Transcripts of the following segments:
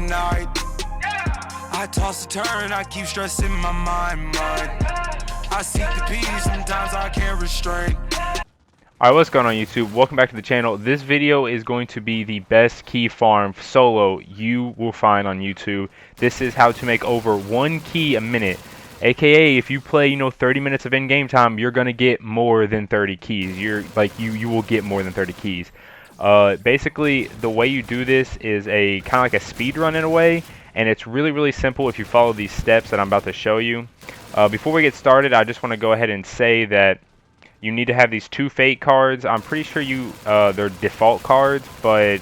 night. I toss a turn, I keep stressing my mind. I seek the peace, sometimes I can't restrain. Alright, what's going on YouTube? Welcome back to the channel. This video is going to be the best key farm solo you will find on YouTube. This is how to make over 1 key a minute. AKA if you play, 30 minutes of in-game time, you're gonna get more than 30 keys. You will get more than 30 keys. Basically the way you do this is a kind of like a speed run in a way, and it's really simple if you follow these steps that I'm about to show you. Before we get started, I just want to go ahead and say that you need to have these 2 fate cards. I'm pretty sure they're default cards, but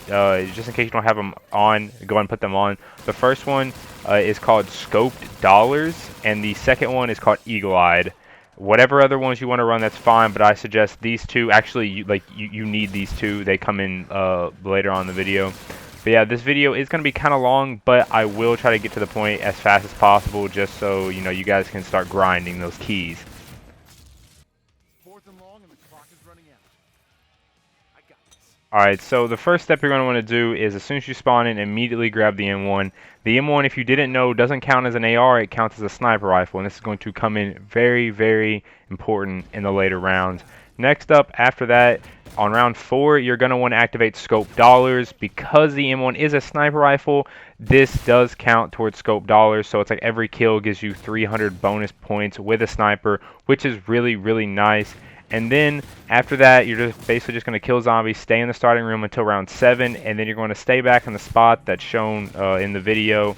just in case you don't have them on, go ahead and put them on. The first one is called Scoped Dollars, and the second one is called Eagle Eyed. Whatever other ones you want to run, that's fine, but I suggest these 2. Actually, you need these 2. They come in later on in the video. But yeah, this video is going to be kind of long, but I will try to get to the point as fast as possible, just so you guys can start grinding those keys. Alright, so the first step you're going to want to do is as soon as you spawn in, immediately grab the M1. The M1, if you didn't know, doesn't count as an AR, it counts as a sniper rifle, and this is going to come in very important in the later rounds. Next up, after that, on round 4, you're going to want to activate Scope Dollars. Because the M1 is a sniper rifle, this does count towards Scope Dollars, so it's like every kill gives you 300 bonus points with a sniper, which is really nice. And then after that, you're just basically just going to kill zombies, stay in the starting room until round 7, and then you're going to stay back in the spot that's shown in the video.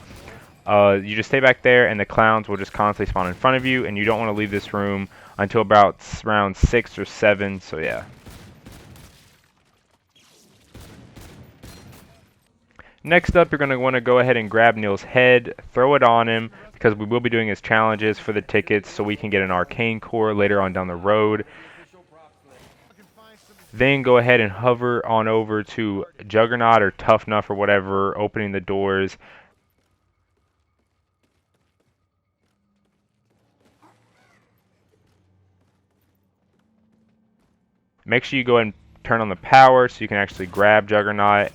You just stay back there, and the clowns will just constantly spawn in front of you, and you don't want to leave this room until about round 6 or 7, so yeah. Next up, you're going to want to go ahead and grab Neil's head, throw it on him, because we will be doing his challenges for the tickets so we can get an arcane core later on down the road. Then go ahead and hover on over to Juggernaut or Tough Enough or whatever, opening the doors. Make sure you go ahead and turn on the power so you can actually grab Juggernaut.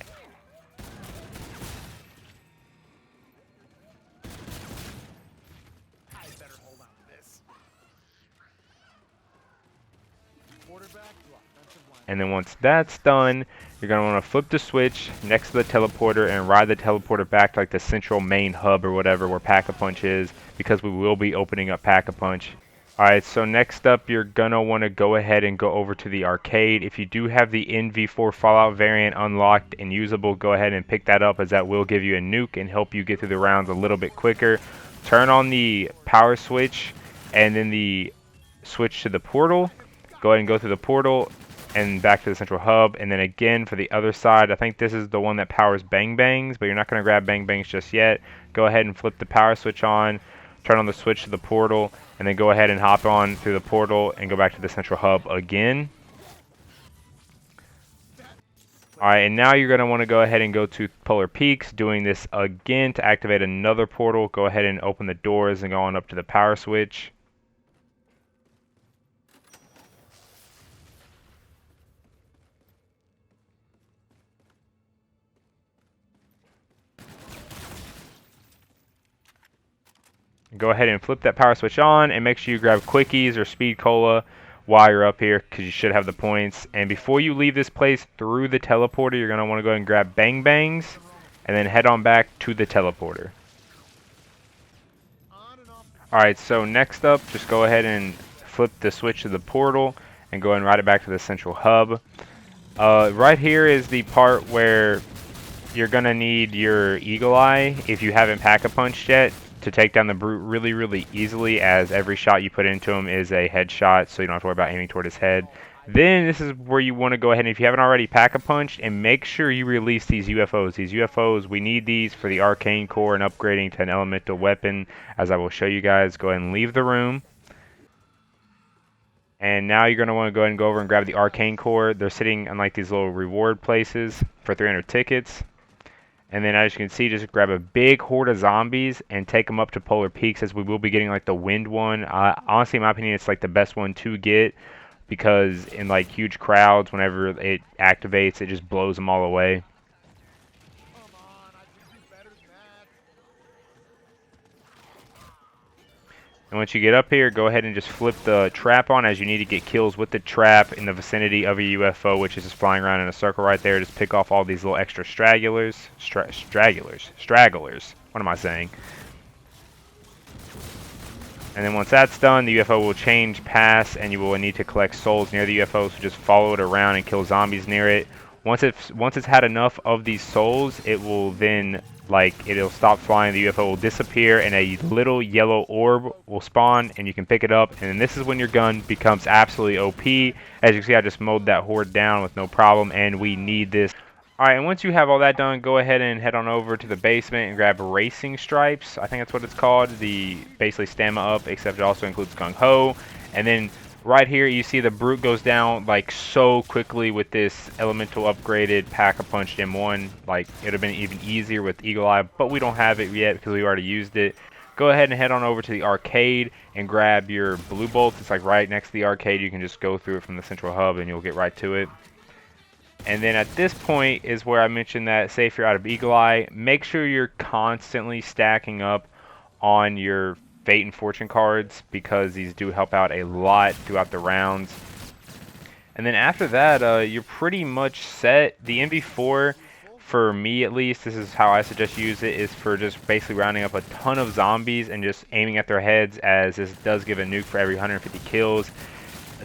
And then once that's done, you're going to want to flip the switch next to the teleporter and ride the teleporter back to like the central main hub or whatever where Pack-a-Punch is, because we will be opening up Pack-a-Punch. Alright, so next up you're going to want to go ahead and go over to the arcade. If you do have the NV4 Fallout variant unlocked and usable, go ahead and pick that up, as that will give you a nuke and help you get through the rounds a little bit quicker. Turn on the power switch and then the switch to the portal. Go ahead and go through the portal and back to the central hub, and then again for the other side. I think this is the one that powers Bang Bangs, but you're not going to grab Bang Bangs just yet. Go ahead and flip the power switch on, turn on the switch to the portal, and then go ahead and hop on through the portal and go back to the central hub again. Alright, and now you're going to want to go ahead and go to Polar Peaks, doing this again to activate another portal. Go ahead and open the doors and go on up to the power switch. Go ahead and flip that power switch on, and make sure you grab quickies or speed cola while you're up here, because you should have the points. And before you leave this place through the teleporter, you're going to want to go ahead and grab Bang Bangs and then head on back to the teleporter. Alright, so next up, just go ahead and flip the switch to the portal and go ahead and ride it back to the central hub. Right here is the part where you're going to need your Eagle Eye if you haven't Pack-a-Punched yet, to take down the brute really easily, as every shot you put into him is a headshot, so you don't have to worry about aiming toward his head. Then this is where you want to go ahead, and if you haven't already, Pack-a-Punched, and make sure you release these UFOs. These UFOs, we need these for the arcane core and upgrading to an elemental weapon, as I will show you guys. Go ahead and leave the room. And now you're going to want to go ahead and go over and grab the arcane core. They're sitting on like these little reward places for 300 tickets. And then as you can see, just grab a big horde of zombies and take them up to Polar Peaks, as we will be getting like the wind one. Honestly, in my opinion, it's like the best one to get, because in like huge crowds, whenever it activates, it just blows them all away. And once you get up here, go ahead and just flip the trap on, as you need to get kills with the trap in the vicinity of a UFO, which is just flying around in a circle right there. Just pick off all these little extra stragglers. Stragglers. What am I saying? And then once that's done, the UFO will change paths, and you will need to collect souls near the UFO, so just follow it around and kill zombies near it. Once it's had enough of these souls, it will then, it'll stop flying, the UFO will disappear, and a little yellow orb will spawn, and you can pick it up. And then this is when your gun becomes absolutely OP. As you can see, I just mowed that horde down with no problem, and we need this. Alright, and once you have all that done, go ahead and head on over to the basement and grab Racing Stripes. I think that's what it's called. The basically stamina up, except it also includes Gung Ho. And then right here, you see the Brute goes down like so quickly with this elemental upgraded Pack-a-Punch M1. Like, it would have been even easier with Eagle Eye, but we don't have it yet because we already used it. Go ahead and head on over to the arcade and grab your Blue Bolt. It's like right next to the arcade. You can just go through it from the central hub and you'll get right to it. And then at this point is where I mentioned that, say if you're out of Eagle Eye, make sure you're constantly stacking up on your Fate and Fortune cards, because these do help out a lot throughout the rounds. And then after that, you're pretty much set. The MV4, for me at least, this is how I suggest you use it, is for just basically rounding up a ton of zombies and just aiming at their heads, as this does give a nuke for every 150 kills.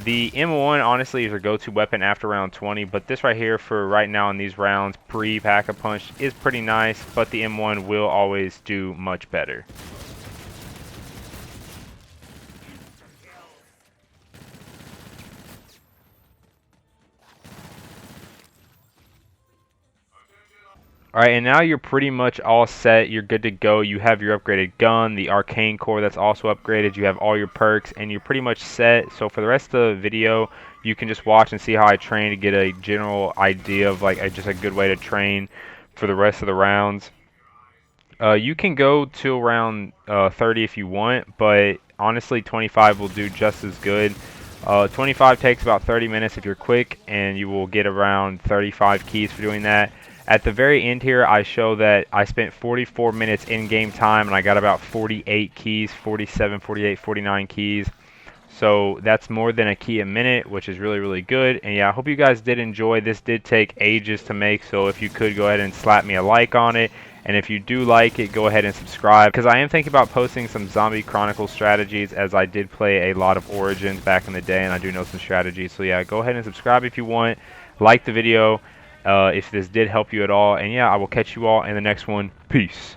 The M1 honestly is your go-to weapon after round 20, but this right here for right now in these rounds pre-Pack-a-Punch is pretty nice, but the M1 will always do much better. Alright, and now you're pretty much all set. You're good to go. You have your upgraded gun, the arcane core that's also upgraded. You have all your perks, and you're pretty much set. So for the rest of the video, you can just watch and see how I train to get a general idea of just a good way to train for the rest of the rounds. You can go to around 30 if you want, but honestly 25 will do just as good. 25 takes about 30 minutes if you're quick, and you will get around 35 keys for doing that. At the very end here, I show that I spent 44 minutes in-game time, and I got about 48 keys, 47, 48, 49 keys. So that's more than a key a minute, which is really, really good. And yeah, I hope you guys did enjoy. This did take ages to make, so if you could go ahead and slap me a like on it. And if you do like it, go ahead and subscribe, because I am thinking about posting some Zombie Chronicle strategies, as I did play a lot of Origins back in the day, and I do know some strategies. So yeah, go ahead and subscribe if you want. Like the video if this did help you at all. And yeah, I will catch you all in the next one. Peace.